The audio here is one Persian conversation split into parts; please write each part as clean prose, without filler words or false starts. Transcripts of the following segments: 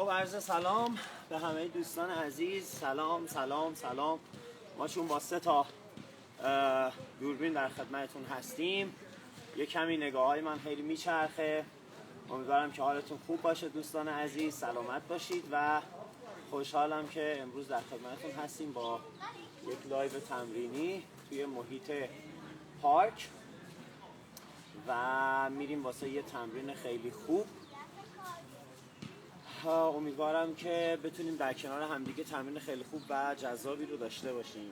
خب عرض سلام به همه دوستان عزیز. سلام سلام سلام. ما چون با 3 تا دوربین در خدمتتون هستیم. یه کمی نگاه های من خیلی میچرخه. امیدوارم که حالتون خوب باشه دوستان عزیز، سلامت باشید و خوشحالم که امروز در خدمتتون هستیم با یک لایو تمرینی توی محیط پارک و میریم واسه یه تمرین خیلی خوب. امیدوارم که بتونیم در کنار همدیگه تمرین خیلی خوب و جذابی رو داشته باشیم.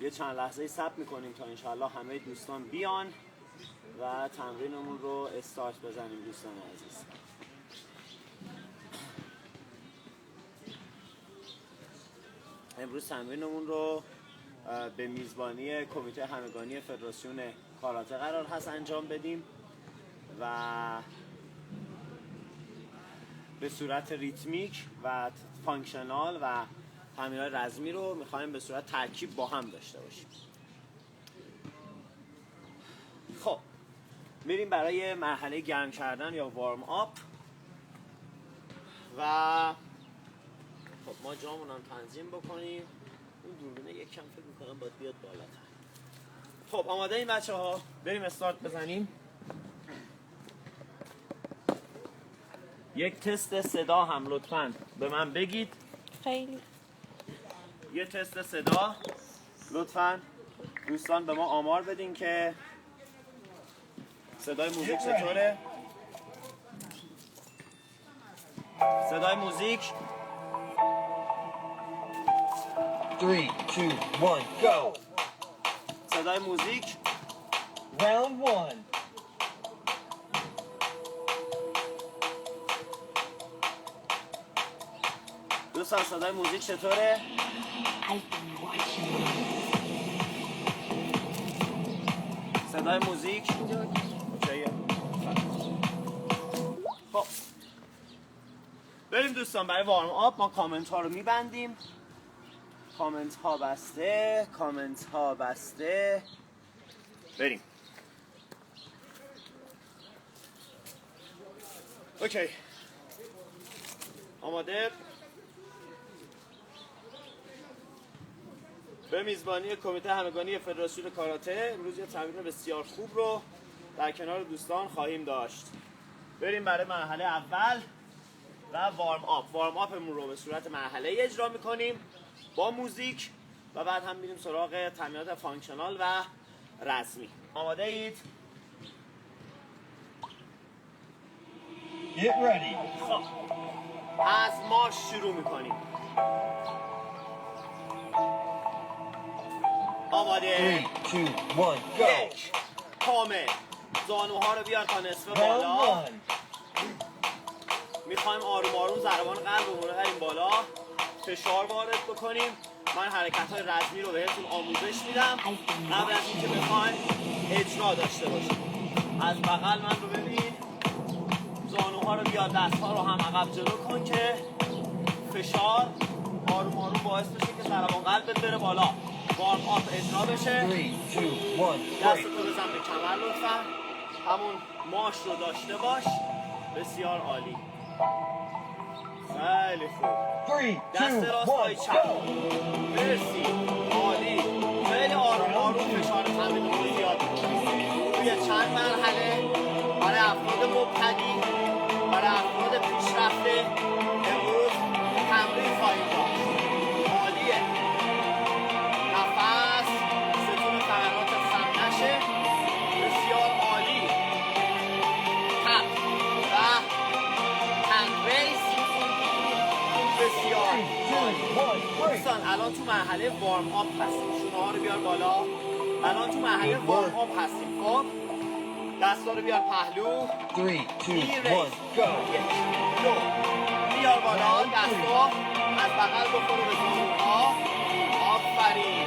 یه چند لحظه صبر میکنیم تا انشاءالله همه دوستان بیان و تمرینمون رو استارت بزنیم دوستان عزیز. امروز تمرینمون رو به میزبانی کمیته همگانی فدراسیون کاراته قرار هست انجام بدیم و به صورت ریتمیک و فانکشنال و تمرین‌های رزمی رو میخوایم به صورت ترکیب با هم داشته باشیم. خب میریم برای مرحله گرم کردن یا وارم آپ و خب ما جامون هم تنظیم بکنیم. اون دوربینه یک کم فکر میکنم باید بیاد بالاتر. خب آماده این بچه ها؟ بریم استارت بزنیم. یک تست صدا هم لطفاً به من بگید. خیلی یه تست صدا لطفاً دوستان به ما آمار بدین که صدای موزیک چطوره؟ صدای موزیک 3, 2, 1, go! صدای موزیک Round 1. دوستان صدای موزیک چطوره؟ صدای موزیک اوکیه. خب بریم دوستان برای وارم آپ. ما کامنت ها رو میبندیم. کامنت ها بسته، کامنت ها بسته. بریم. اوکی آماده؟ به میزبانی کمیته همگانی فدراسیون کاراته امروز یه تمرین بسیار خوب رو در کنار دوستان خواهیم داشت. بریم برای مرحله اول و وارم آپ. وارم آپمون رو به صورت مرحله اجرا میکنیم با موزیک و بعد هم میریم سراغ تمرینات فانکشنال و رسمی. آماده اید؟ Get ready. خب از مارش شروع میکنیم. آماده 3, 2, 1, go! یک کامل زانوها رو بیار تا نصف بالا. Round 1. میخوایم آروم آروم ضربان قلبمون رو بریم بالا، فشار وارد بکنیم. من حرکت های رزمی رو بهتون آموزش میدم قبل از اینکه بخوایم اجرا داشته باشیم. از بغل من رو ببین، زانوها رو بیار، دستها رو هم عقب جلو کن که فشار آروم آروم باعث بشه که ضربان قلبت بره بالا. وارم آپ اجرا بشه. 3, 2, 1, break! دستتو بزن به کمر لطفا. همون ماش رو داشته باش. بسیار عالی. خیلی خوب. 3, 2, دست راست پای 1, چپ. go! مرسی. عالی. خیلی آروم آروم فشار تمرین رو زیاد کنید. روی چند مرحله برای افراد مبتدی، برای افراد پیشرفته امروز تمرین خواهیم داشت. عالیه. نفس، ستون فقرات خم نشه. بسیار عالی. تپ و هند ریس. بسیار عالی. 2, 1, break! دوستان الان تو مرحله وارم آپ هستیم. شونه ها رو بیار بالا. الان تو مرحله وارم آپ هستیم. خب دستا رو بیار پهلو. 3, 2, 1, ریس. go! 1 2 بیار بالا. دستا از بغل بخورو به زانوها. آفرین.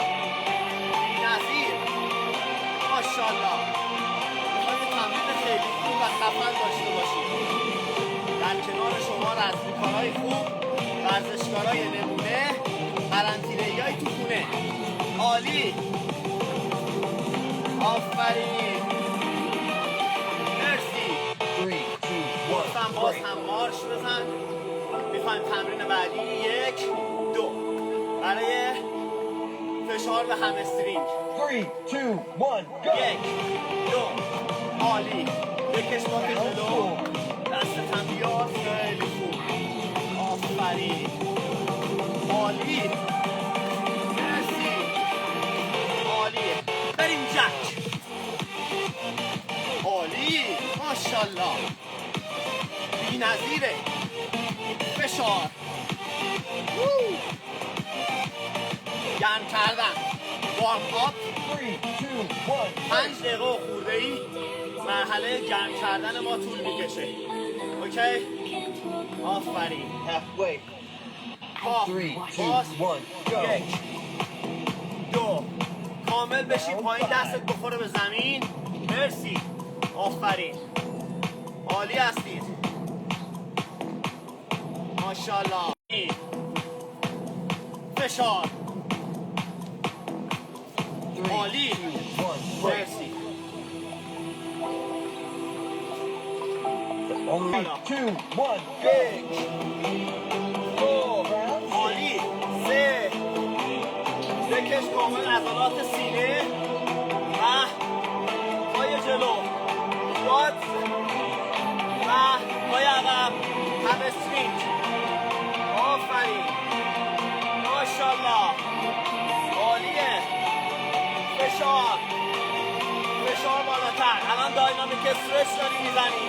نظیر. ماشاءالله. میخوایم تمرین خیلی خوب و خفن داشته باشیم. در کنار شما رزمیکارهای خوب، ورزشکارای نمونه، قرنطینه‌ای‌های تو خونه. عالی. آفرین. مرسی. 3, 2, 1, لطفاً باز باز هم مارش بزن. میخوایم تمرین بعدی 1 2 برای فشار به همسترینگ. 3, 2, 1, go. 1 2 عالی. بکش با که جلو. دست هم بیار. خیلی خوب. آفرین. عالی. مرسی. عالیه. بریم جک. عالی. ماشاءالله. بی نظیره. فشار. گرم کردن. وارم آپ. 3, 2, 1, 5 دقیقه و خورده ای مرحله گرم کردن ما طول میکشه. اوکی؟ آفرین. halfway. پا 3, 2, باز. 1, go. 1 2 کامل بشی پایین دستت بخوره به زمین. مرسی. آفرین. عالی هستید. ماشاءالله. فشار. 3, عالی. 2, 1, break. مرسی. Only 2, 1, go. 1 2 عالی. 3 بکش کامل عضلات سینه و پای جلو. باد و پای عقب. همسترینگ. آفرین. ماشاءالله. عالیه. فشار. فشار بالاتر. الان داینامیک استرچ داری میزنی.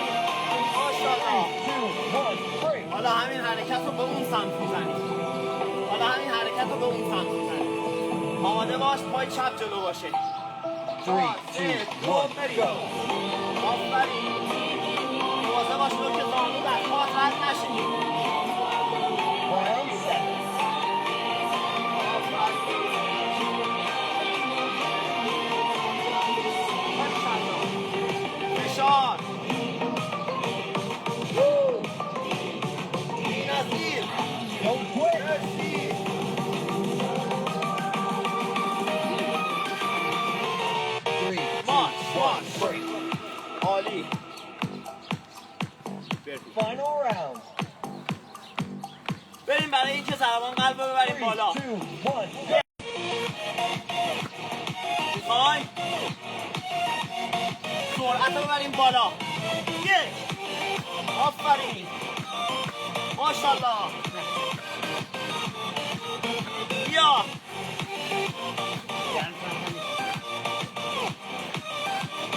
ماشاءالله. 2, 1, break. حالا همین حرکت رو به اون سمت میزنی. حالا همین حرکت رو به اون سمت میزنی. آماده باش. پای چپ جلو باشه. 3, 2, 1, go. آفرین. مواظب باش نوک زانو در پات رد نشه. Round 7. آفرین. فشار. بی‌نظیر. Don't quit. مرسی. 3, 2, مارش. 1, break. عالی. Final round. بریم برای اینکه ضربان قلب رو ببریم 3, بالا. 2, 1, go. میخوایم سرعت رو ببریم بالا. 1 آفرین. ماشاءالله. بیا.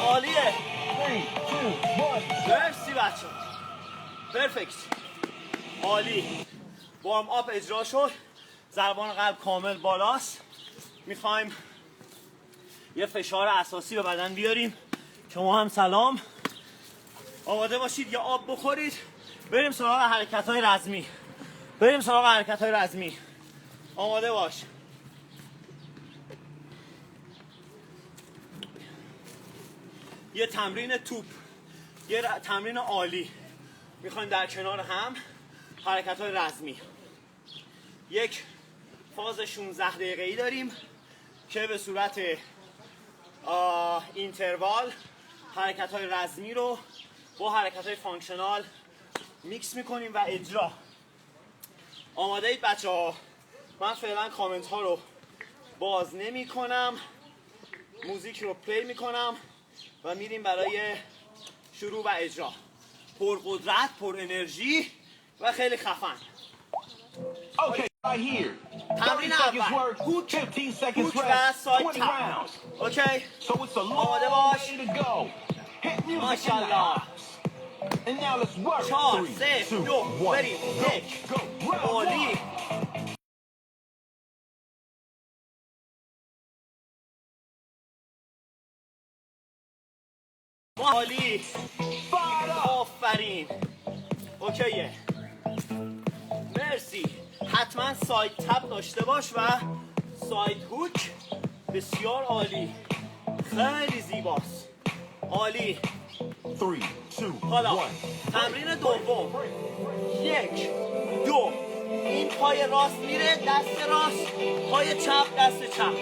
عالیه. 3, 2, 1, مرسی بچه. پرفکت. عالی. وارم آپ اجرا شد. ضربان قلب کامل بالاست. میخوایم یه فشار اساسی به بدن بیاریم. شما هم سلام. آماده باشید یا آب بخورید. بریم سراغ حرکت‌های رزمی. بریم سراغ حرکت‌های رزمی. آماده باش. یه تمرین توپ. یه تمرین عالی. میخوایم در کنار هم حرکت‌های رزمی. یک فاز 16 دقیقه‌ای داریم که به صورت اینتروال حرکت‌های رزمی رو با حرکت‌های فانکشنال میکس میکنیم و اجرا. آماده اید بچه‌ها؟ من فعلا کامنت ها رو باز نمی کنم. موزیک رو پلی میکنم و میریم برای شروع و اجرا. پر قدرت، پر انرژی و خیلی خفن. Okay, right here. 30 تمرین seconds اول work, 15 seconds هوک و rest, ساید 20 تپ. rounds. اوکی؟ So it's a long آماده باش. way to go. Hit music in the ماشاءالله. house. And now let's work. 4 3, 3 2, 2 1, بریم. go, 1 go. Round عالی. 1. عالی. Fired up. آفرین. اوکیه. مرسی. حتما ساید تپ داشته باش و ساید هوک. بسیار عالی. خیلی زیباست. عالی. 3, 2, حالا 1. تمرین دوم. 1 2 این پای راست میره دست راست، پای چپ دست چپ.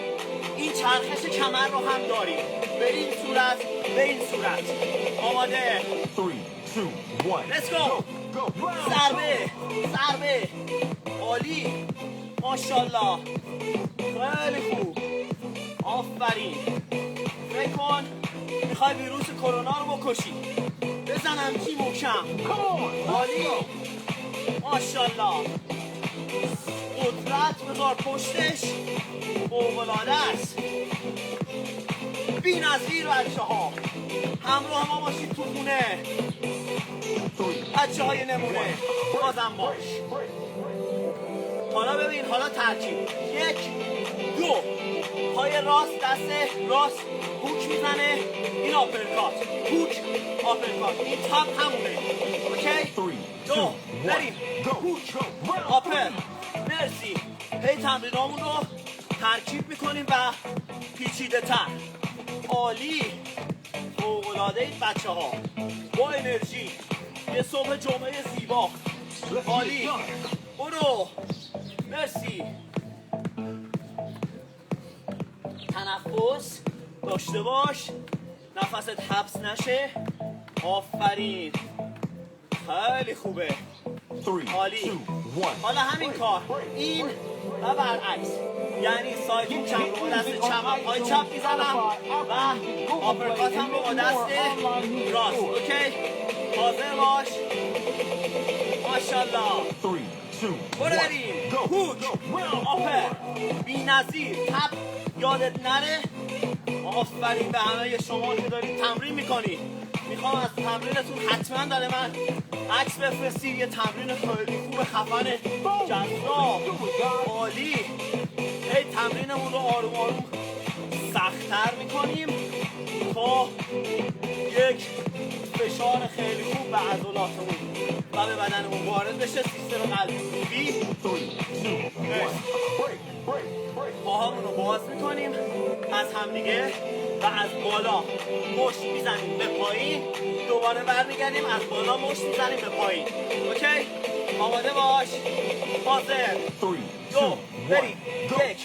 این چرخش کمر رو هم داریم. به این صورت به این صورت. آماده. 3, 2, 1. Let's go. ضربه عالی ماشاءالله خیلی خوب آفرین فکر کن میخوای ویروس کرونا رو بکشی بزنم چی محکم عالی ماشاءالله قدرت بذار پشتش فوق‌العاده است بی‌نظیر بچه ها همراه ما باشید تو خونه بچه های نمونه بازم باش حالا ببین حالا ترکیب 1 2 پای راست دست راست هوک میزنه این آپرکات هوک آپرکات این تاپ همونه اوکی 2 بریم هوک آپر مرسی هی تمرینامون رو ترکیب میکنیم و پیچیده تر عالی فوق‌العاده این بچه ها با انرژی یه صبح جمعه زیبا عالی برو مرسی تنفس داشته باش نفست حبس نشه آفرین خیلی خوبه عالی حالا همین کار این و برعکس یعنی سایکل چپ رو با دست چپ پای چپ میزنم و آپرکاتم رو با دست راست اوکی حاضر باش ماشاءالله برو بریم هوک آپر بی نظیر تپ یادت نره آفرین به همه شما که دارید تمرین میکنید میخوام از تمرینتون حتما داره من عکس بفرستید یه تمرین خیلی خوب خفن جذاب عالی هی تمرینمون رو آروم آروم سخت‌تر میکنیم تا یک فشار خیلی خوب به عضلاتمون و به بدنمون وارد بشه سیستم قلبی پاهامون رو باز میکنیم از همدیگه و از بالا مشت میزنیم به پایین دوباره برمیگردیم از بالا مشت میزنیم به پایین اوکی؟ آماده باش حاضر 2 بریم 1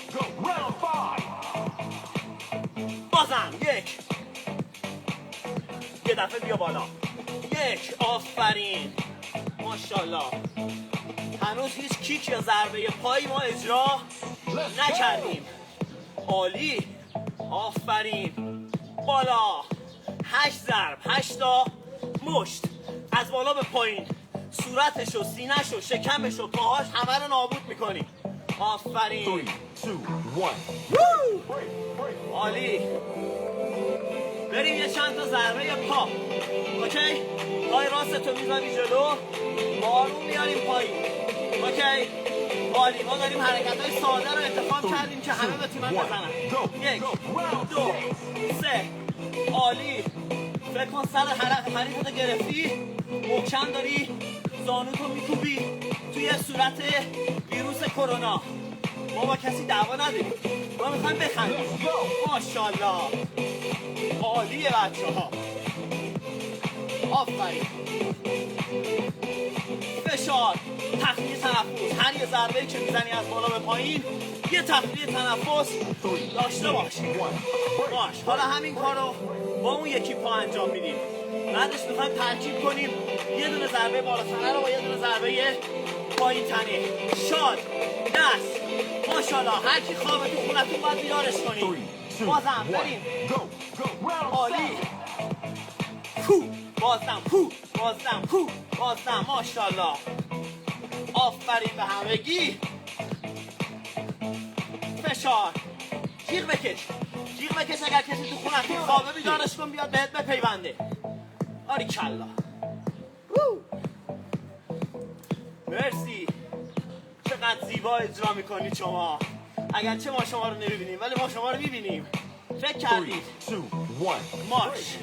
بازم 1 یه دفعه بیا بالا 1 آفرین ماشاءالله هنوز هیچ کیک یا ضربه پایی ما اجرا نکردیم عالی آفرین بالا 8 ضرب 8 تا مشت از بالا به پایین صورتش و سینه‌ش و شکمش و پاهاش همه رو نابود میکنیم آفرین 3 2 1 عالی بریم یه چند تا ضربه پا اوکی پای راستتو میذاری جلو آروم میاریم پایین اوکی عالی ما داریم حرکت‌های ساده رو انتخاب کردیم که همه بتونن بزنن 1 2 3 عالی فکر کن سر حریفتو گرفتی محکم داری زانوتو میکوبی توی صورت ویروس کرونا ما با کسی دعوا نداریم ما میخوایم بخندیم ماشاءالله عالیه بچه ها آفرین فشار تخلیه تنفس هر یه ضربه‌ای که میزنی از بالا به پایین یه تخلیه تنفس داشته باش حالا همین کار رو با اون یکی پا انجام میدیم بعدش میخوایم ترکیب کنیم یه دونه ضربه بالا تنه رو با یه دونه ضربه پایین تنه شاد دست ماشاءالله هر کی خوابه تو خونتون باید بیدارش کنیم بازم بریم عالی بازم ماشاءالله آفرین به همگی فشار جیغ بکش اگر کسی تو خونتون خوابه بیدارش کن بیاد بهت بپیونده آریکلا مرسی چقدر زیبا اجرا میکنید شما اگرچه ما شما رو نمیبینیم ولی ما شما رو میبینیم فکر کردید 3 2 1 مارش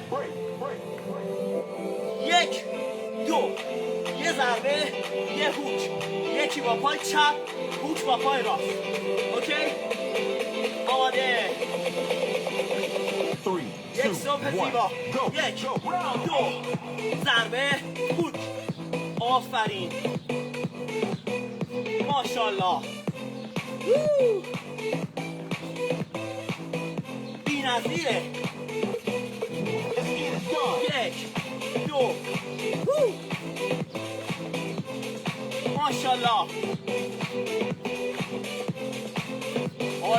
1 2 یه ضربه یه هوک یکی با پای چپ هوک با پای راست اوکی آماده 3 یک صبح زیبا 1 2 ضربه هوک آفرین ماشاءالله بی نظیره 1 2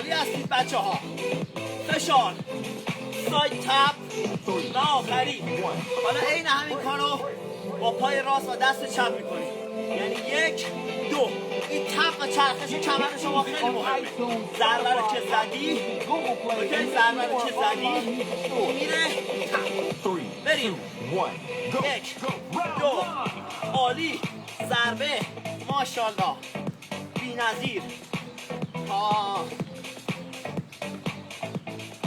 عالی هستید بچه ها. فشار، ساید تپ و آخری. حالا عین همین کارو با پای راست و دست چپ میکنید. یعنی 1 2. این تپ و چرخش کمر شما خیلی مهمه. ضربه رو که زدی، اوکی، ضربه رو که زدی میره تپ. بریم. 1 2. عالی. ضربه، ماشاءالله، بی‌نظیر.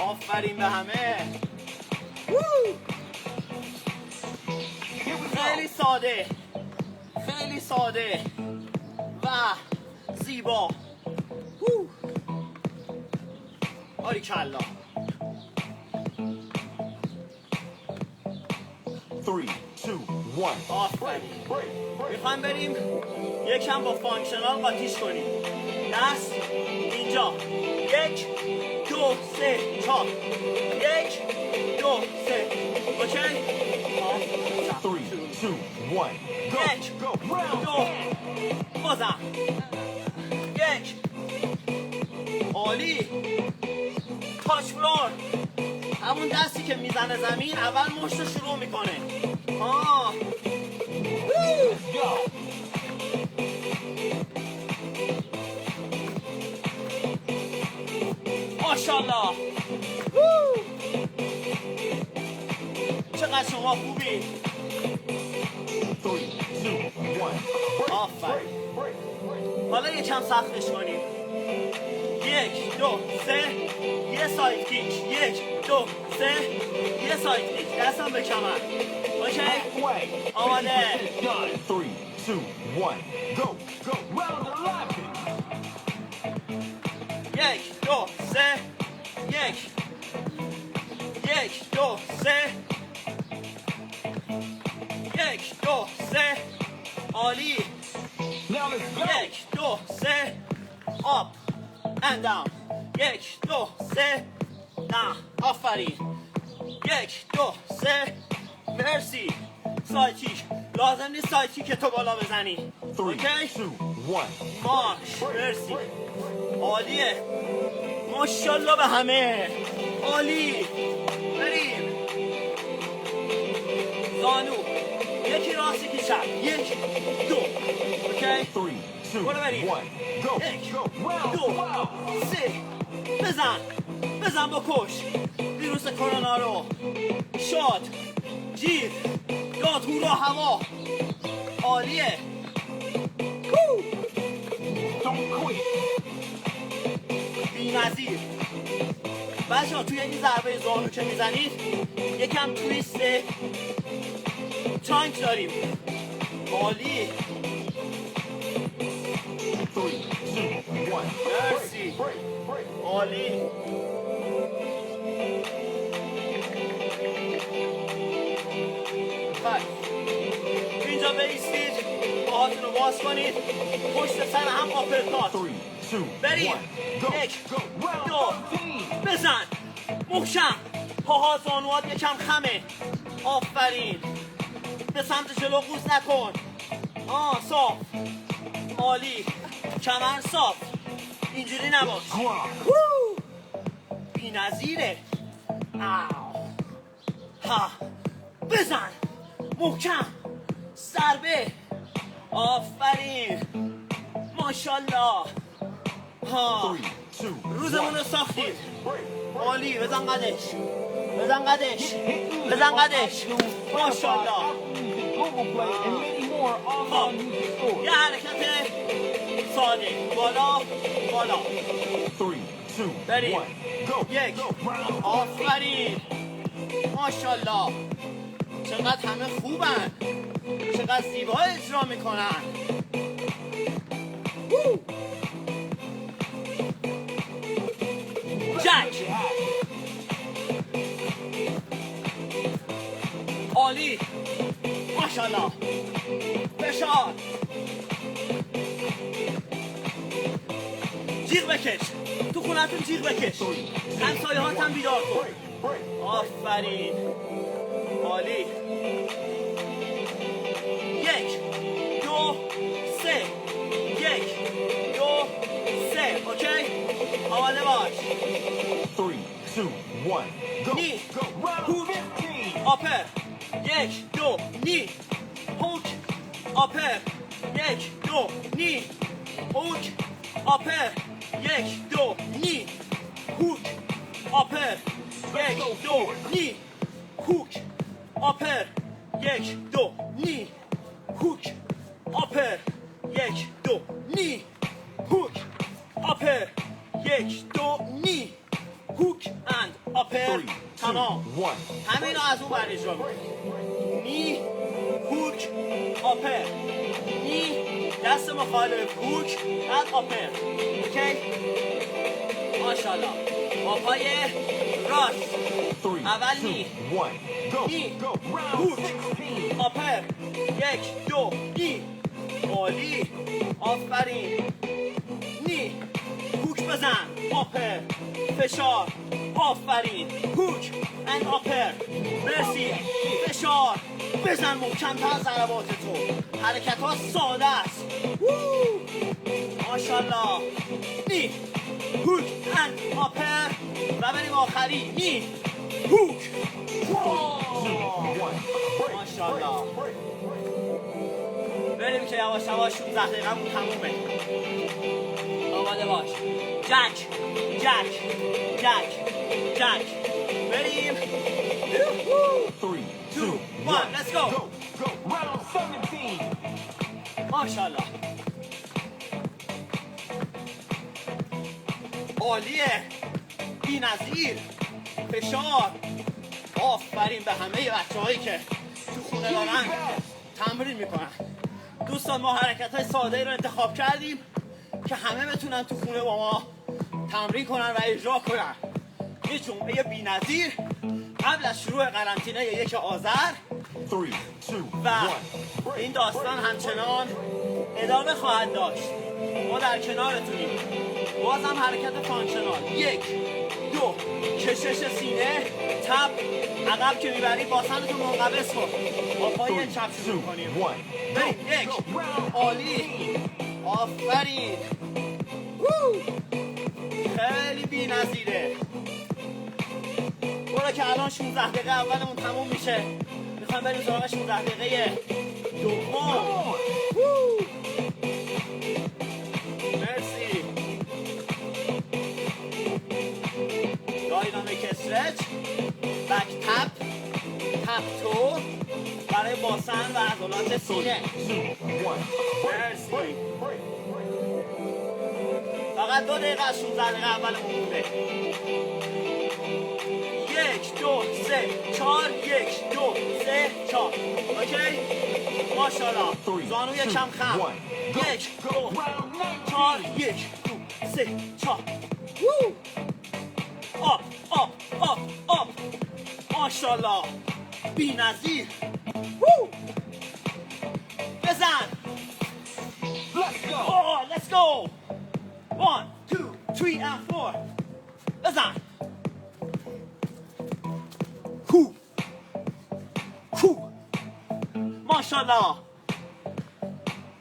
آفرین به همه. خیلی ساده، خیلی ساده و زیبا. باریکلا. 3 2 1 آفرین. میخوایم بریم یکم با فانکشنال قاطیش کنیم. دست اینجا. 1 2 3 4. 1 2 3. اوکی؟ 3 2 1 1 go round 2. بازم. 1. عالی. تاچ فلور. همون دستی که میزنه زمین اول مشت رو شروع میکنه. ماشاءالله. چقدر شما خوبی. 3 2 1 آفرین. حالا یکم سختش کنیم. 1 2 3. یه ساید کیک. 1 2 3. یه ساید کیک. دستم به کمر. اوکی؟ آماده. 3 2 1 go round the lap 1 2 3. 1 2 3. 1 2 3. عالی. now let's go 1 2 3. up and down. 1 2 3. نه. آفرین. 1 2 3. مرسی. ساید کیک. لازم نیست ساید کیک تو بالا بزنی. 3 اوکی؟ 2 1 مارش. مرسی. عالیه. ماشاءالله به همه. عالی. بریم. زانو. یکی راست یکی چپ. 1 2. اوکی؟ 3 2 برو بریم. 1 go 1 round 2 3. بزن بکش. ویروس کرونا رو. شاد. جیغ. داد هورا هوا. عالیه. don't quit بی‌نظیر. بچه‌ها توی این ضربه زانو که میزنید یکم تویست تانک داریم. عالی. 3 2 1 مرسی. عالی. اینجا بایستید، پاهاتون رو باز کنید، پشت سر هم آپرکات. 3 2 بریم. 1 go 1 round 2. بزن. محکم. پاها زانوات یکم خمه. آفرین. به سمت جلو قوز نکن. صاف. عالی. کمر صاف. اینجوری نباش. بی نظیره. بزن. محکم. ضربه. آفرین. ماشاءالله. 3 2 روزمون رو ساختید. عالی. بزن قدش. بزن قدش. بزن قدش. ماشاءالله. Google Play and many more online music stores. یه حرکت ساده. بالا. 3 2 بریم. 1 go 1. round آفرین. ماشاءالله. چقدر همه خوبن. چقدر زیبا اجرا میکنن. جک. عالی. ماشاءالله. فشار. جیغ بکش. تو خونتون جیغ بکش. همسایه هات هم بیدار کن. آفرین. عالی. 1 2 3. 1 2 3. اوکی؟ آماده باش. 3, 2, 1, go. Knee. Go. Round Hook. 15. آپر. 1 2 نی. هوک. آپر. 1 2 نی. هوک. آپر. 1 2 نی. هوک. آپر. 1 2 نی. هوک. آپر. 1 2 نی. هوک. آپر. 1 2 نی. هوک. آپر. 1 2 نی. هوک اند آپر. 3, 2, تمام. 1. همین رو از اون بر اجرا می‌کنی. نی. هوک. آپر. نی. دست مخالف. هوک اند آپر. اوکی؟ ماشاءالله. با پای راست. 3, 2, اول نی. 1, go. نی. Go. Round هوک. 16. آپر. 1 2 نی. عالی. آفرین. نی. هوک بزن. آپر. فشار. آفرین. هوک اند آپر. مرسی. فشار. بزن محکم‌تر ضربات تو. حرکت ها ساده است. ماشاءالله. نی. هوک اند آپر. و بریم آخری. نی. هوک. 1. Break. ماشاءالله. Break. بریم که یواش یواش 16 دقیقه‌مون تمومه. آماده باش. جک. جک. جک. جک. بریم. 3, 2, 2 1 let's go. go. Go. Round 17. ماشاءالله. عالیه. بی‌نظیر. فشار. آفرین به همه بچه‌هایی که تو خونه دارن تمرین میکنن. دوستان ما حرکت‌های ساده‌ای رو انتخاب کردیم که همه بتونن تو خونه با ما تمرین کنن و اجرا کنن. یه جمعه بی‌نظیر قبل از شروع قرنطینه 1 آذر 3, 2, و 1. این داستان همچنان ادامه خواهد داشت. ما در کنارتونیم. بازم حرکت فانکشنال. 1 2 کشش سینه. تپ. عقب که میبری باسنتو منقبض کن. با پای 3, چپ 2, شروع کنیم. 1. بریم. 1 عالی. آفرین. خیلی بی‌نظیره. برو که الان 16 دقیقه اولمون تموم میشه. میخوایم بریم سراغ 16 دقیقه دوم. مرسی. داینامیک استرچ. بک تپ. تپ تو برای باسن و عضلات سینه. 2, 1. مرسی. فقط 2 دقیقه از 16 دقیقه اولمون مونده. 1 2 3 4 1 2 3 4 اوکی؟ ماشاءالله. زانو یکم خم. 1 2 4 1 2 3 4 آب آب آب آب. ماشاءالله. بی‌نظیر. بزن. Let's go. Oh, let's go. 1 2 3 and 4. بزن. کو. کو. ماشاءالله.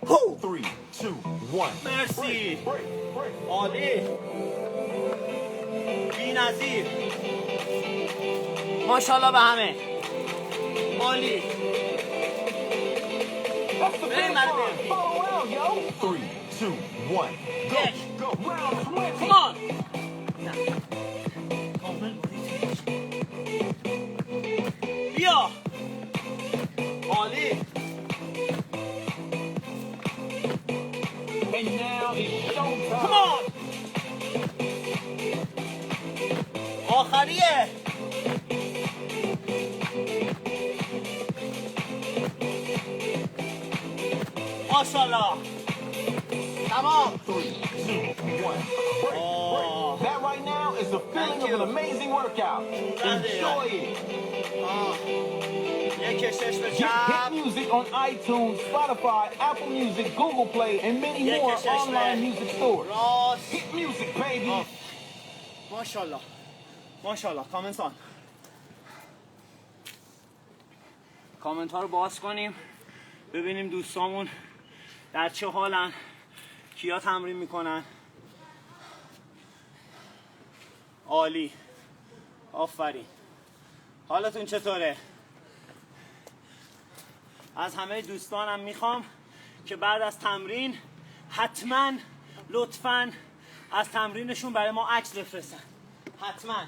هو. 3, 2, 1. مرسی. Break. عالی. بی‌نظیر. ماشاءالله به همه. عالی. That's the Very finish mad line. at me. Follow around, yo. 3, 2, 1. Go. Yes. Go. Round 20. Come on. بیا. عالی. And now it's showtime. Come on. آخریه. ماشاءالله. تمام. 3, 2, 1. آه. That right now is the feeling Thank of you. an amazing workout. Enjoy it. آه. یک کشش به Hit چپ. music on iTunes, Spotify, Apple Music, Google Play, and many Yeah, more کشش online به music stores. راست. Hit music, baby. آه. ماشاءالله. ماشاءالله. کامنت ها رو باز کنیم ببینیم دوستامون در چه حالن، کیا تمرین میکنن. عالی. آفرین. حالتون چطوره؟ از همه دوستانم میخوام که بعد از تمرین حتما لطفاً از تمرینشون برای ما عکس بفرستن. حتما.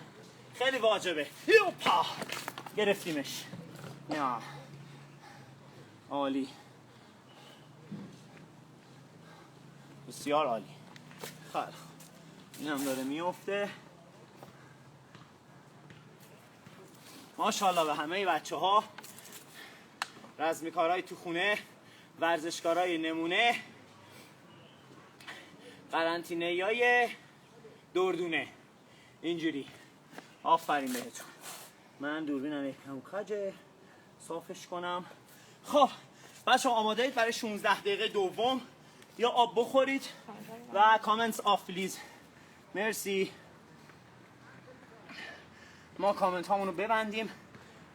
خیلی واجبه. یوپا گرفتیمش. یا عالی. بسیار عالی. خیلی اینم داره میفته. ماشاءالله به همه بچه ها. رزمیکارای تو خونه، ورزشکارای نمونه، قرنطینه‌ای دردونه. اینجوری. آفرین بهتون. من دوربینم یکم کجه صافش کنم. خب بچه ها آماده اید برای 16 دقیقه دوم؟ یا آب بخورید و کامنتس آف پلیز. مرسی. ما کامنت هامون رو ببندیم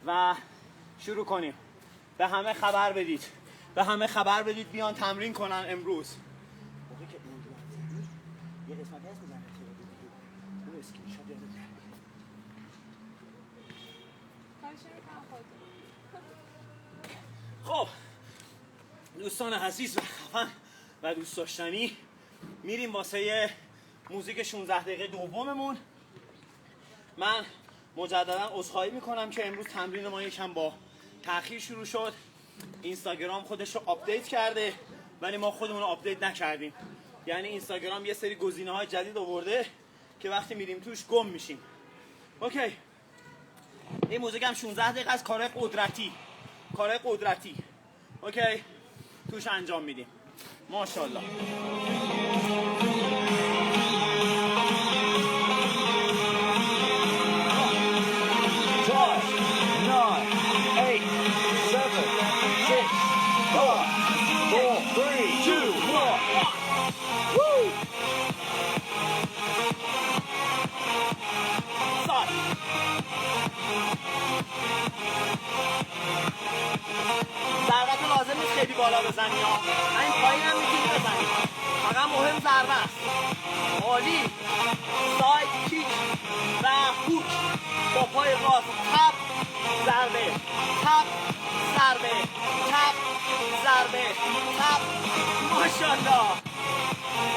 و شروع کنیم. به همه خبر بدید. به همه خبر بدید بیان تمرین کنن امروز. یه قسمت هست بزنه اون اسکرین شات یادت نره. خب دوستان عزیز و خفن و دوست داشتنی، میریم واسه موزیک 16 دقیقه دوممون. من مجددا عذرخواهی میکنم که امروز تمرین ما یکم با تأخیر شروع شد. اینستاگرام خودش رو آپدیت کرده ولی ما خودمون رو آپدیت نکردیم. یعنی اینستاگرام یه سری گزینه‌های جدید آورده که وقتی میریم توش گم میشیم. اوکی. این موزیک هم 16 دقیقه از کارهای قدرتی. اوکی. توش انجام میدیم. ماشاءالله. 'ضربت لازم نیست خیلی بالا بزنی ها. این پایین هم میتونی بزنی. فقط مهم ضربه است. عالی. ساید کیک و هوک با پای راست. تپ ضربه. تپ ضربه. تپ ضربه. تپ. ماشاءالله.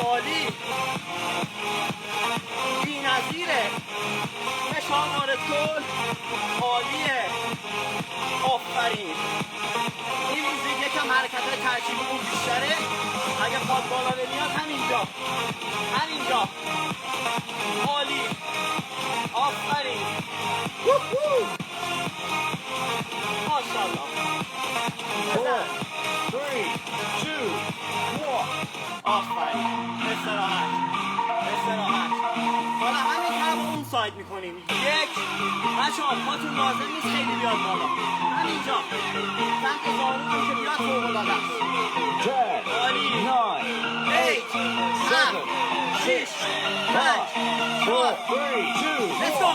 عالی. بی‌نظیره. فشار وارد کن. عالیه. آفرین. این موزیک یکم حرکت‌های ترکیبی اون بیشتره. اگه پاد بالا نمیاد همینجا. عالی. آفرین. ماشاءالله. 4 3 2 1. آفرین. استراحت. حالا همین طرف اون ساید میکنیم. بچه ها پاتون لازم نیست خیلی بیاد بالا. همینجا سمت زانوتون که بیاد فوق العاده است. 10, عالی. 9, 8 7 6 5 4 3, 2, Let's go.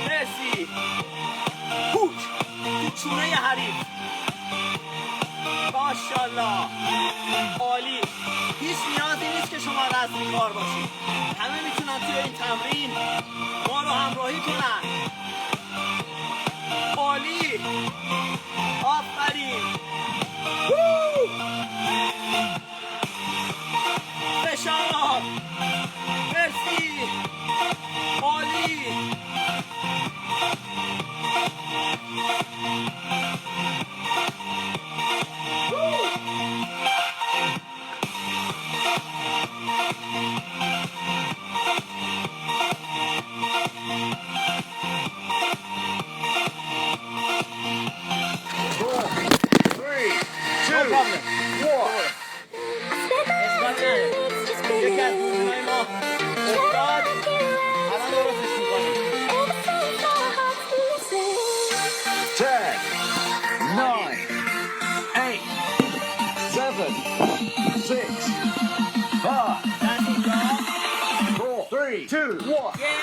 مرسی. هوک تو چونه حریف. ماشاءالله. عالی. هیچ نیازی نیست که شما رزمیکار باشید. همه میتونن توی این تمرین ما رو همراهی کنن. عالی. آفرین. فشار. مرسی. عالی. یکی از دوستای ما افتاد. الان درستش میکنیم. 10, 9, 8, 7, 6, 5, 4, 3, 2, 1.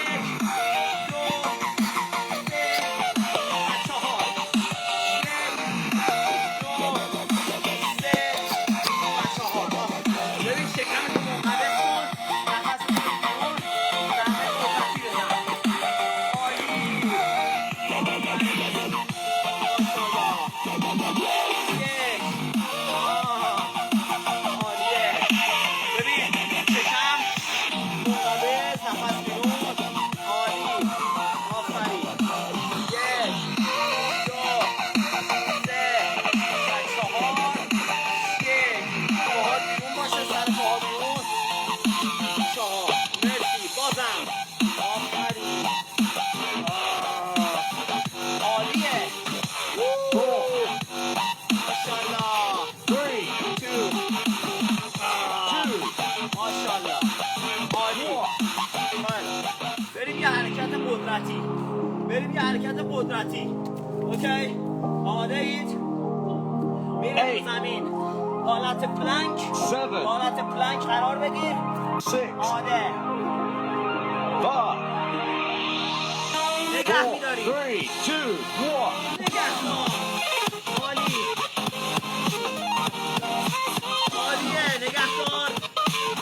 ماشاءالله عالی. بریم یه حرکت قدرتی. اوکی؟ آماده اید؟ میریم رو زمین. حالت پلنک. قرار بگیر. آماده. 5 نگه می‌داری. 3 2 1 نگه کن. عالیه. نگه کن.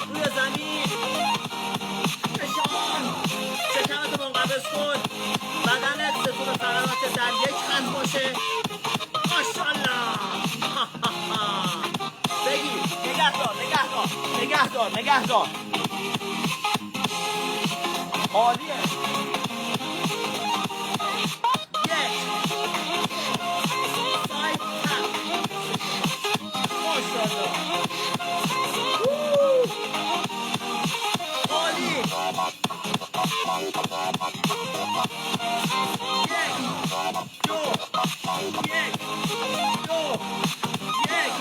روی زمین. فشار. شکمتو منقبض کن. بدنت ستون فقرات در یک خط باشه. ماشاءالله. بگیر. نگه دار. عالیه. یک. سایت تپ. ماشاءالله. عالی. یک.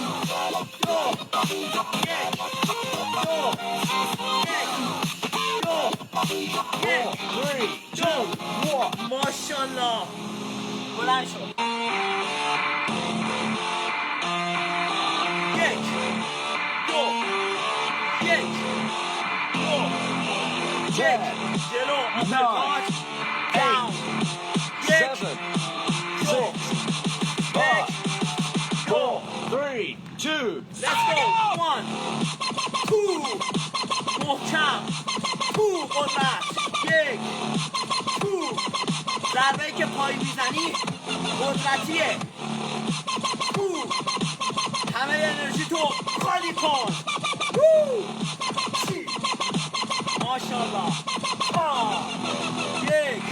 دو. ماشاءالله. بلند شو. یک. دو. جلو. آپرکات. داون. 7 دو. 3 2 Let's go. 1 2 محکم. 2 قدرت. 1 2 ضربه‌ای که پای میزنی قدرتیه. 2 همه انرژی تو خالی کن. 3 ماشاءالله. 1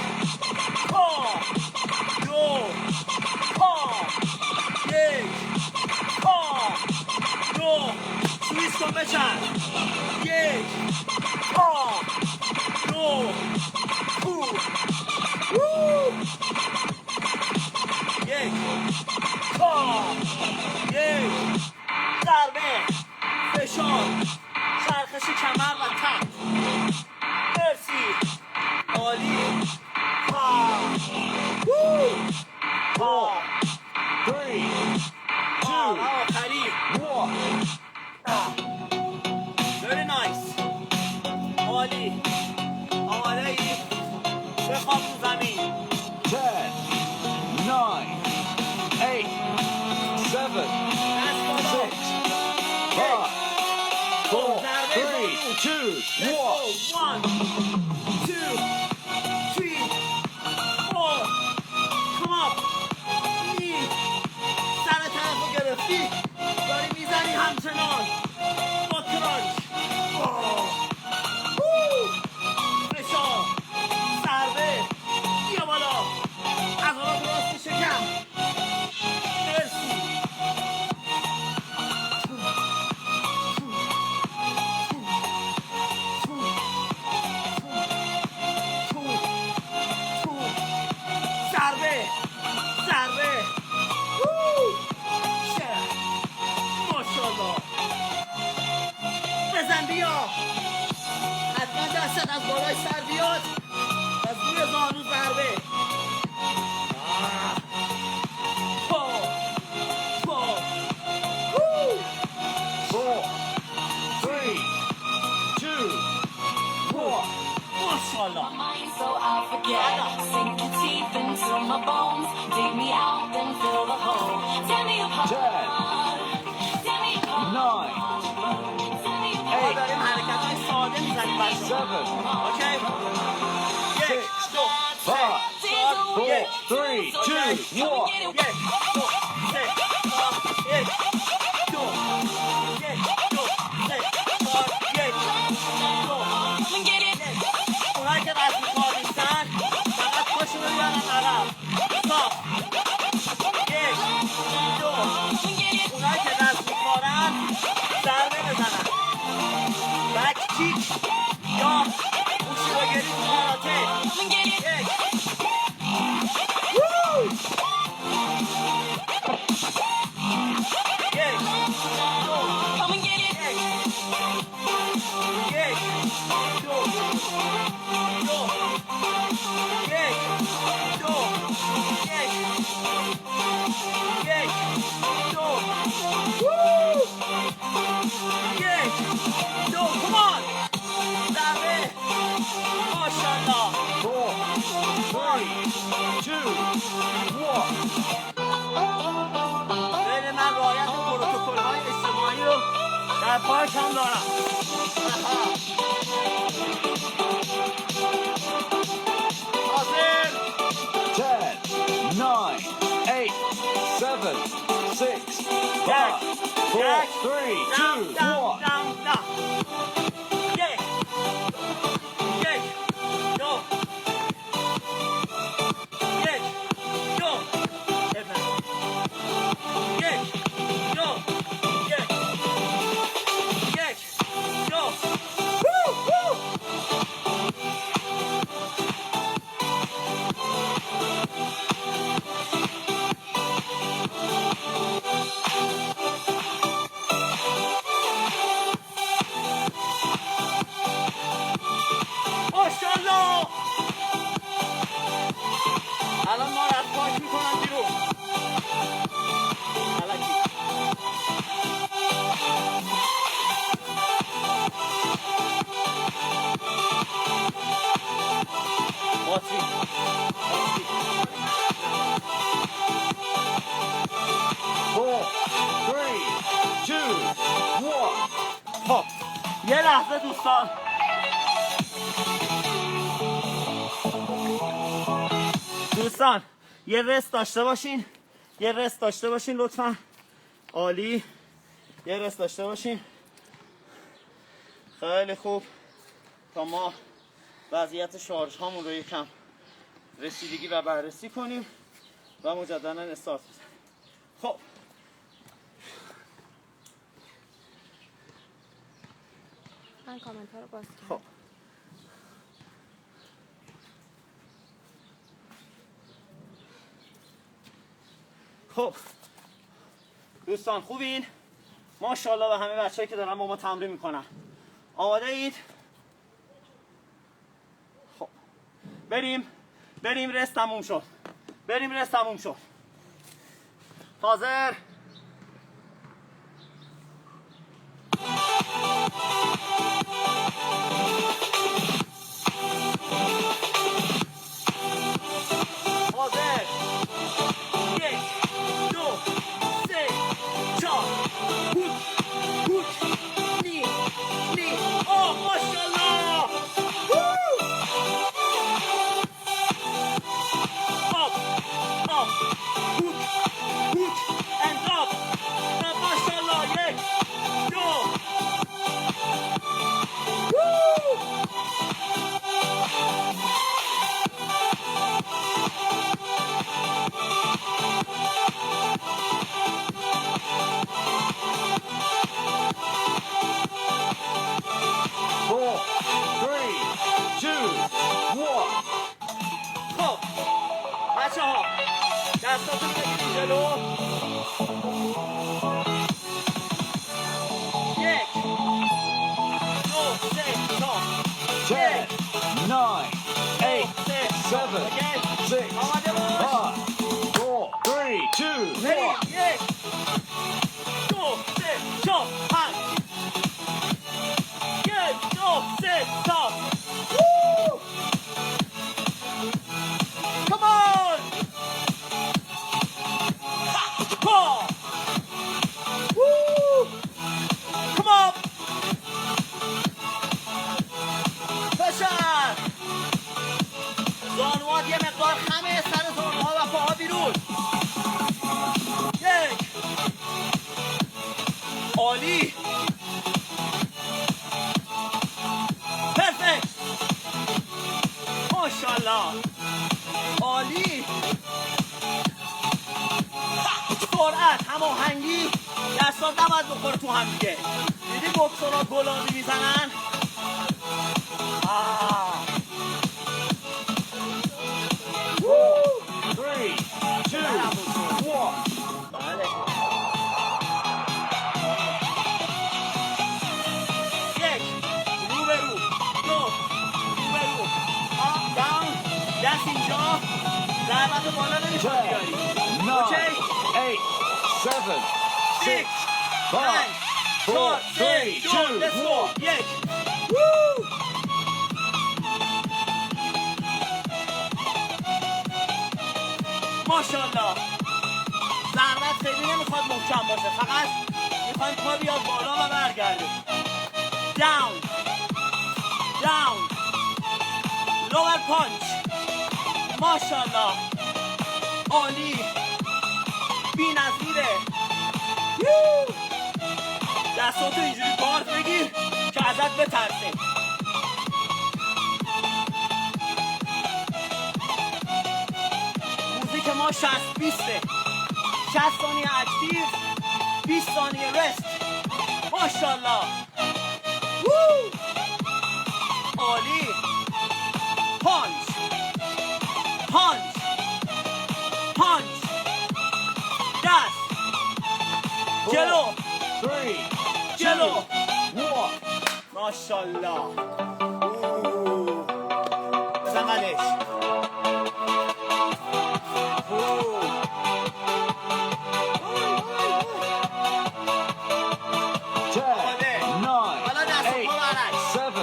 2 سویس کن بچن. 1 2 1 ضربه. فشار. چرخش کمر و تپ. مرسی. عالی. 3 آخری. 1 Very nice. عالی. آماده ای؟ بخواب رو زمین. 10 9 8 7 دست بالا. 6 5 4 3 2 1 1 2 3 4 Come up. سر طرف رو گرفتی. داری میزنی همچنان. با کرانچ. فشار. ضربه. بیا بالا. عضلات راست شکم. مرسی. ضربه. ماشاءالله. بزن بیا. حتما دستت از بالای سر بیاد. از روی زانو ضربه. پا. 4 3 2 1 ماشاءالله. mind so I'll forget. Sink your teeth into my bones. Dig me out, then fill the hole. Tear me apart. 10 Tear me apart. 9 Tear me apart. ما داریم حرکت‌های ساده میزنیم بچه. 7 اوکی؟ 1 2 5 1 4 3 2 1 1 2 3 1 2 Come and get it. اونایی که دست می‌کار نیستن فقط پاشون رو بیارن عقب. صاف. 1 2 Come and get it. اونایی که دست می‌کارن ضربه بزنن. بک کیک یا اوشیراگری تو کاراته. Come and get it. 1 2 Come and get it. پارک هم دارم. حاضر 10, 9, 8, 7, 6, 5, 4, 3, 2, 1. ماشاءالله. الان ما رو از پارک میکنم بیرون. الکی. باتری. 4, 3, 2, 1. خب یه لحظه دوستان، یه رست داشته باشین، یه رست داشته باشین لطفا. عالی. یه رست داشته باشین. خیلی خوب. تا ما وضعیت شارژ هامون رو یکم رسیدگی و بررسی کنیم و مجددا استارت بزنیم. خب من کامنت ها رو باز کردم. خب خب دوستان خوبین؟ ماشاءالله به همه بچه‌ای که دارن با ما تمرین میکنن. آماده اید؟ خب بریم رست تموم شد. حاضر؟ حاضر 1 2 3 4 هوت نی آه ماشاءالله. آپ هوت and up. ماشاءالله 1 2 4, 3, 2, 1. خب بچه ها دستاتون رو بگیرید جلو. 1 2 3 4 10, 9, 8, 7, 6, آماده باش. 5, 4, 3, 2, 1. بریم 1 2 3 4 5 1 2 3 4 Come on! Come on! Woo! Come on! بشر! زانوات یه مقدار خمه، سر زانوها و پاها بیرون. 1 عالی. پرفکت. ماشاءالله. عالی. سرعت، هماهنگی، دستات نباید بخوره تو هم دیگه. دیدی بکسورها گلابی میزنن؟ 3, 2, 1. بله. 1 روبرو 2 روبرو داون. دست اینجا. ضربت بالا نمیخواد بیاری. 9, اوکی 8, 7, 6, 5, 4, 3, 2, 1. 1 ماشاءالله. ضربت خیلی نمیخواد محکم باشه، فقط میخوایم پا بیاد بالا و برگرده. داون داون لور پانچ. ماشاءالله عالی بی نظیره. دستاتو اینجوری بارد بگیر که ازت بترسه. موزیک ما 60-20 60 ثانیه اکتیو 20 ثانیه رست. ماشاءالله عالی. پانچ پانچ پانچ دست جلو 3, جلو. 2, 1. ماشاءالله بزن قدش. حالا دست و پا برعکس. 7, 9, 8, 7,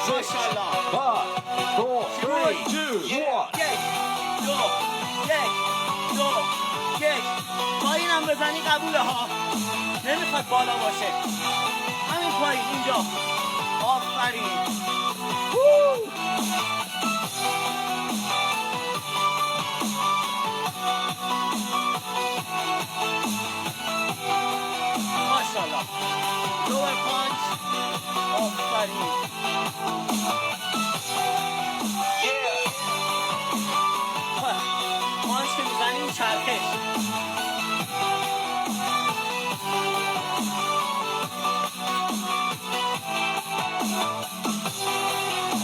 6, ماشاءالله 5, 4, 3, 2, 1. یک دو یک. پایینم بزنی قبوله ها. نمیخواد بالا باشه. همین پایین اینجا. آفرین. ماشاءالله لور پانچ. آفرین. پانچ که میزنیم چرخش.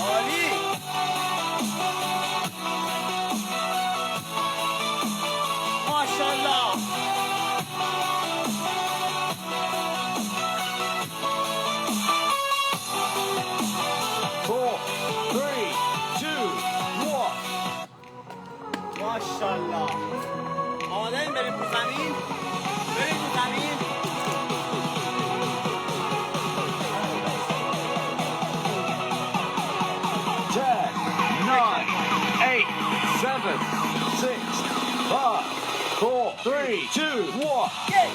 عالی. ماشاءالله 4, 3, 2, 1. ماشاءالله آماده این بریم رو زمین. بریم رو زمین. Ten, 9, 8, 7, 6, 5, 4, 3, 2, 1. یک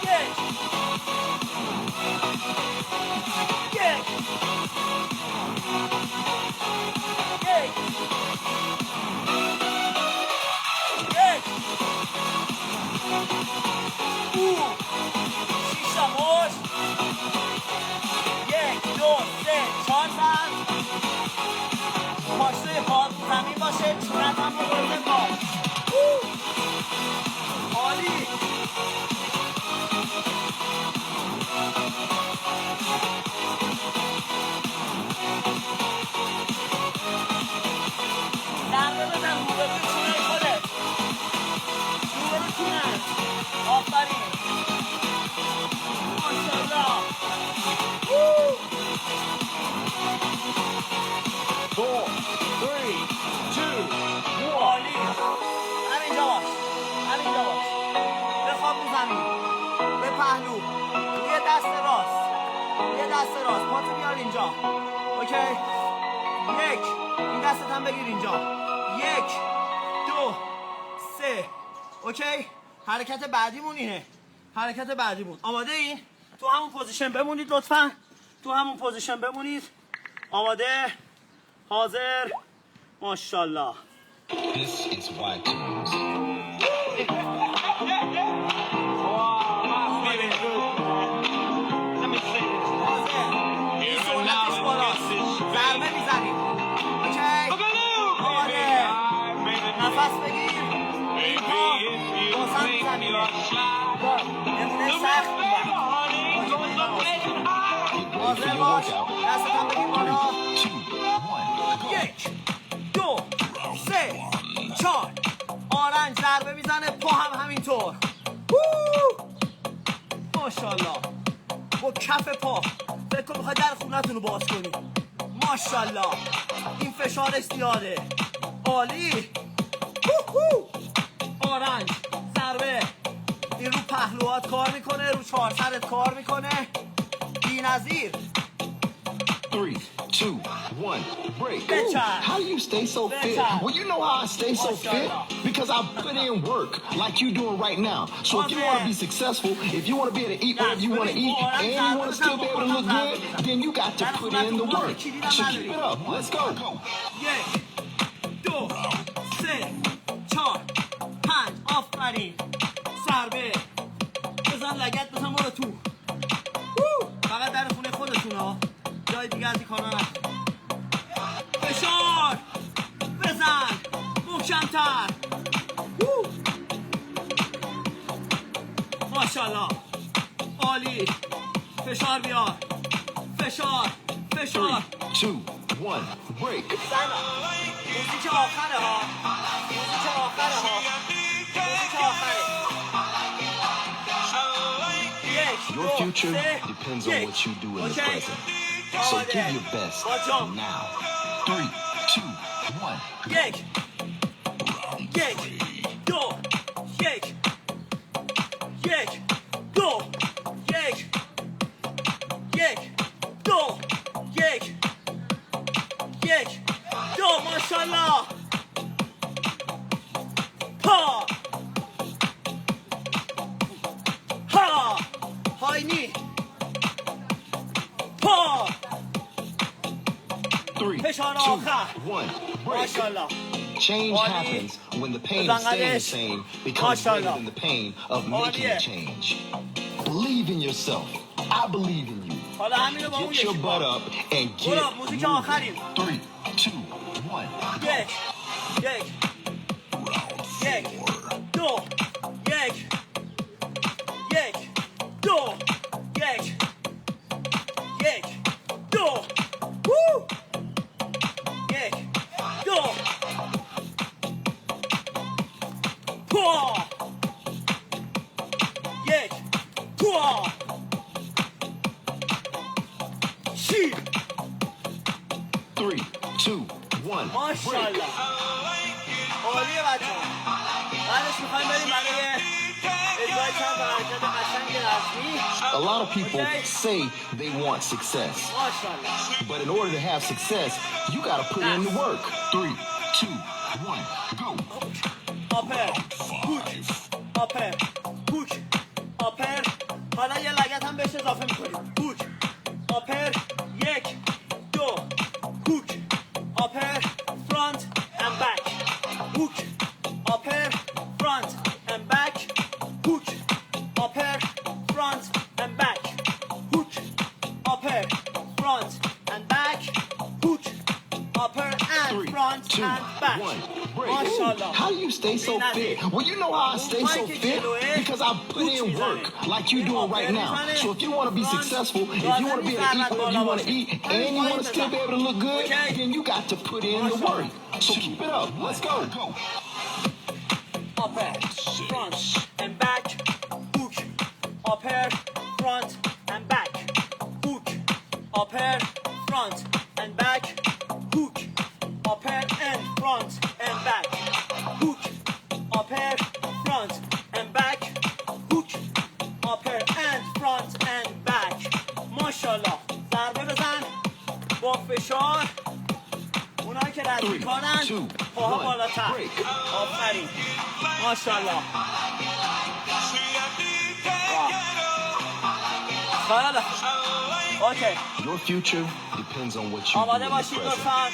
یک یک یک یک. شیش تا پشت. 1 2 3 4 زن. پاشوی پا زمین باشه. صورت هم رو برده پا. عالی. ضربه بزن روبروی چونه خودت. روبروی چونت. آفرین. ماشاءالله. 4, 3, 2, 1. عالی. همینجا باش. همینجا باش. بخواب رو زمین. به پهلو. روی دست راست. روی دست راست. پاتو بیار اینجا. اوکی. 1. این دستت هم بگیر اینجا. 1 2 3. اوکی. حرکت بعدیمون اینه. حرکت بعدیمون. آماده این؟ تو همون پوزیشن بمونید لطفا. تو همون پوزیشن بمونید. آماده؟ حاضر؟ ماشاءالله. This is why tunes. این سرعتش بالاست. ضربه میزنیم. اوکی؟ آماده. نفس بگیر. این پا بازم میزنیم. نمونه سخت میبر. حاضر باش. دستت هم بگیر بالا. 1 2 3 4. آرنج ضربه میزنه. پا هم همینطور. ماشاءالله. با کف پا فکر کن میخوای در خونتون رو باز کنی. ماشاءالله. این فشارش زیاده. عالی. آرنج ضربه. این رو پهلوهات کار میکنه. رو چهار سرت کار میکنه. بی‌نظیر. 3, 2, 1, break. Good job. How do you stay so Good fit? job. Well, you know how I stay so fit? Because I put in work like you doing right now. So if you want to be successful, if you want to be able to eat whatever you want to eat, and you want to still be able to look good, then you got to put in the work. So keep it up. Let's go. 1 2 3 4 5 آفرین ضربه بزن لگت بزن برو تو فقط در خونه خودتون ها جای دیگه از این کارا نکن فشار بزن محکم‌تر ماشاءالله عالی فشار بیار فشار 3, 2, 1, break. موزیک آخره ها موزیک آخره ها موزیک آخره Your future depends on what you do in the present. So give your best now. 3, 2, 1. یک دو یک دو یک دو ماشاءالله ها هاینی 3, 2, 1, break. ماشاءالله Change happens when the pain of staying the same becomes greater than the pain of making a change. Believe in yourself. I believe in you. حالا همین رو با اون Get your یکی butt بار up and برو get موزیک moving. آخرین 3, 2, 1. یک دو وو دو پا پا شی 3, 2, 1. ماشاءالله عالیه بچه‌ها بعدش میخوایم بریم برای اجرای چند تا حرکت قشنگ رسمی A lot of people say they want success. ماشاءالله But in order to have success, you got to put in the work. 3, 2, 1, go. آپر آپر هوک آپر حالا یه لگت هم بهش اضافه میکنیم هوک آپر یک دو هوک آپر فرانت and back هوک آپر فرانت and back هوک آپر فرانت and back هوک آپر فرانت and back هوک آپر and 3, front 2, and back 1, break. ماشاءالله How do you stay so fit? Well, you know how I stay so fit because I put in work like you doing right now. So if you want to be successful, if you want to be able to eat whatever you want to eat, and you want to still be able to look good, then you got to put in the work. So keep it up. Let's go. Upper, front, and back, hook, upper, front, and back, hook, upper, front, and back, hook, upper, and front, and back, hook, upper, front, and back, hook, upper, and front, and back. ماشاءالله ضربه بزن با فشار اونایی که رد میکنن پاها بالاتر آفرین ماشاءالله خیلی اوکی Your future depends on what you do آماده in the باشید present. لطفا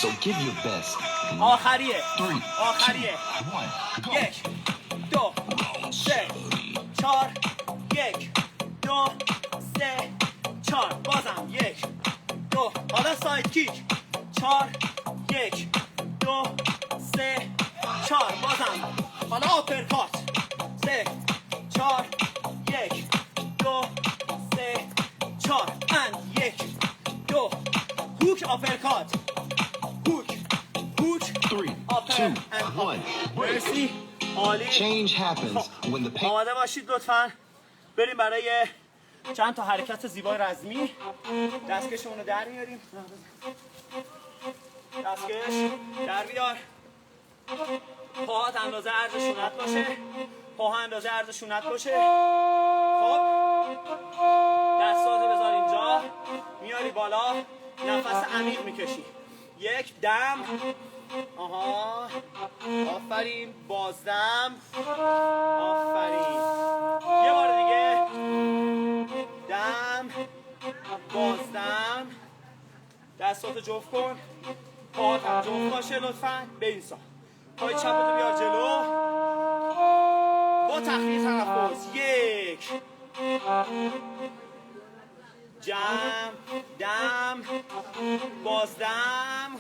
So give your best. آخریه 3, 2, آخریه 1, go. یک دو سه چهار یک دو سه چهار بازم یک دو حالا ساید کیک چهار یک دو سه چهار بازم حالا آپرکات سه چهار یک دو سه چهار اند یک دو هوک آپرکات هوک هوک 3, آپر 2, اند 1, break. مرسی عالی Change happens when the pain. آماده باشید لطفا بریم برای چند تا حرکت زیبای رزمی دستکشمون رو در میاریم دستکش در بیار پاهات اندازه عرض شونت باشه پاها اندازه عرض شونت باشه خب دستاتو بذار اینجا میاری بالا نفس عمیق میکشی. یک دم، آها، آفرین، بازدم، آفرین، یه بار دیگه، دم، بازدم، دستاتو جفت کن، پاهات هم جفت باشه لطفاً، بایستا، پای چپتو بیار جلو، با تخلیه تنفس، یک، جمع، دم، بازدم،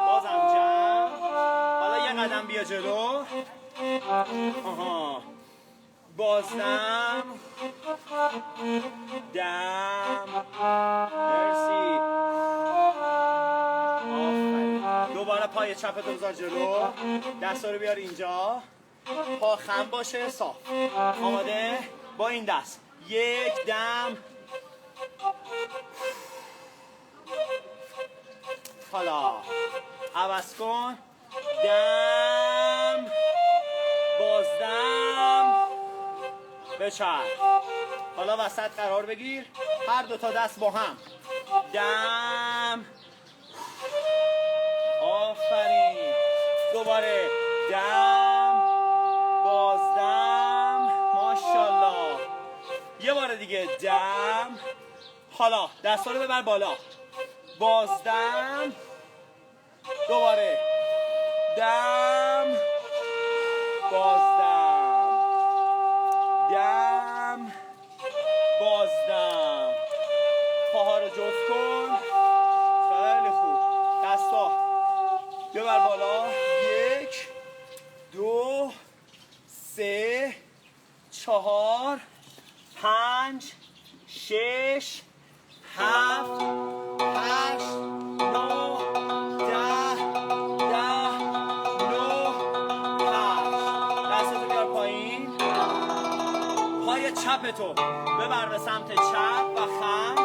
بازم جمع، حالا یه قدم بیا جلو، آها، بازدم، دم، مرسی، آفرین. دوباره پای چپتو بذار جلو، دستا رو بیار اینجا، پا خم باشه، صاف. آماده؟ با این دست یک دم، حالا عوض کن، دم، بازدم، بچرخ. حالا وسط قرار بگیر، هر دو تا دست با هم، دم، آفرین، دوباره دم، بازدم، ماشاءالله، یه بار دیگه دم، حالا دستا رو ببر بالا، بازدم، دوباره دم، بازدم، دم، بازدم، پاها رو جفت کن، خیلی خوب، دستا ببر بالا، یک، دو، سه، چهار، پنج، شش، هفت، هشت، نه، ده، نه، هشت. دستتو بیار پایین، پای چپتو ببر به سمت چپ و خم،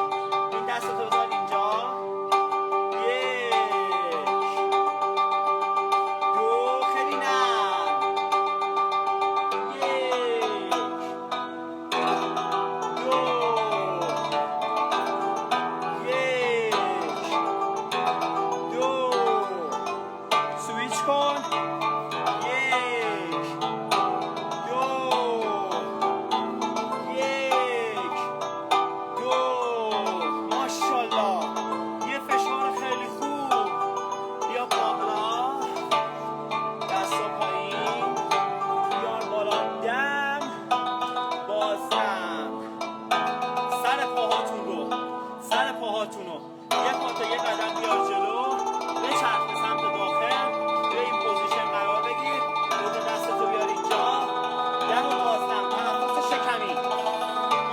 این دستتو بذار اینجا، یک، دو، خیلی نرم، یک، دو، یک، دو، سویچ کن، یک، دو، یک، دو، ماشاءالله، یه فشار خیلی خوب، بیا بالا، دستا پایین، بیار بالا، دم، بازدم، سر پاهاتون رو یه پا تا یه قدم بیار جلو، بچرخ به سمت داخل، به این پوزیشن قرار بگیر، دو تا دستتو بیار اینجا، دم و بازدم، تنفس شکمی،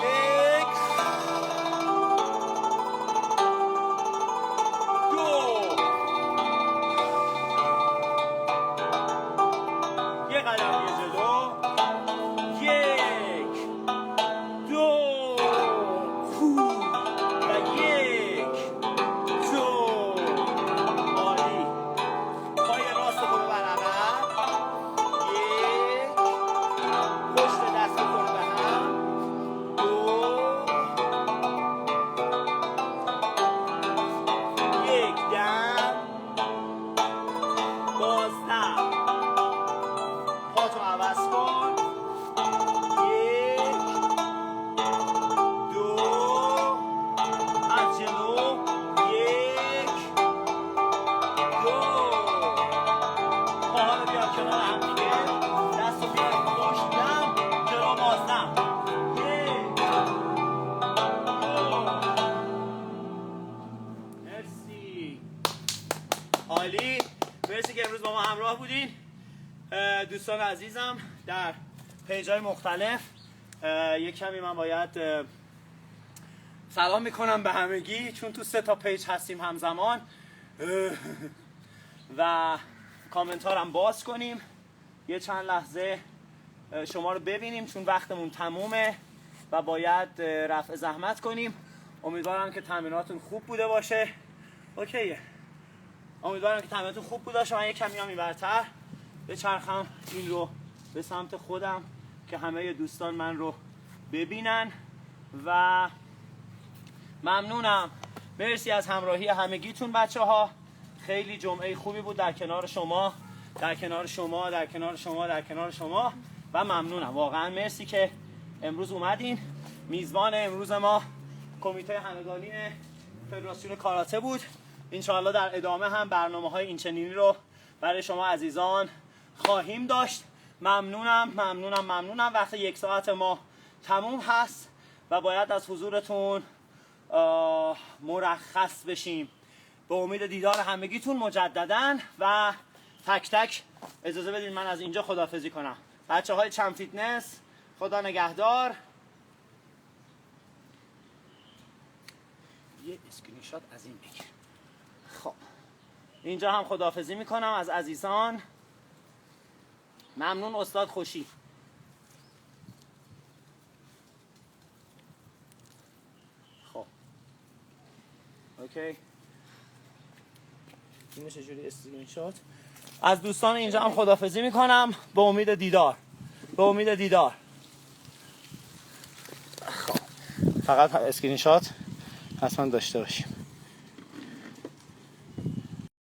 یک، دو، یه قدم بیا جلو، یک، دو، و یک، دو، عالی، پای راست رو ببر عقب، یک، پشت دست رو به هم، دو، یک، دم، بازدم، پاتو عوض کن، یک، دو، از جلو، یک، دو، پاها رو بیار کنار هم دیگه، دست رو بیار پشت، دم، جلو، بازدم، یک، دو، مرسی، عالی، مرسی که امروز با ما همراه بودین. دوستان عزیزم در پیج‌های مختلف، یک کمی من باید سلام میکنم به همگی، چون تو 3 تا پیج هستیم همزمان و کامنت ها رو هم باز کنیم، یه چند لحظه شما رو ببینیم چون وقتمون تمومه و باید رفع زحمت کنیم. امیدوارم که تمریناتون خوب بوده باشه. اوکیه، امیدوارم که تمریناتون خوب بوده باشه. من یک کمی اینورتر بچرخم این رو به سمت خودم که همه دوستان من رو ببینن و ممنونم. مرسی از همراهی همگیتون بچه ها. خیلی جمعه خوبی بود در کنار شما، در کنار شما، در کنار شما، در کنار شما و ممنونم واقعا. مرسی که امروز اومدین. میزبان امروز ما کمیته همگانی فدراسیون کاراته بود. انشاءالله در ادامه هم برنامه‌های اینچنینی رو برای شما عزیزان خواهیم داشت. ممنونم. وقت 1 ساعت ما تموم هست و باید از حضورتون مرخص بشیم. به امید دیدار همگیتون مجدداً و تک تک اجازه بدین من از اینجا خداحافظی کنم. بچه های چم فیتنس خدا نگهدار. یه اسکرین شات از این بگیر. خب اینجا هم خداحافظی میکنم از عزیزان. ممنون استاد خوشی. خب اوکی، این میشه جوری اسکرین شات. از دوستان اینجا هم خداحافظی میکنم به امید دیدار. خب فقط اسکرین شات حتما داشته باشیم.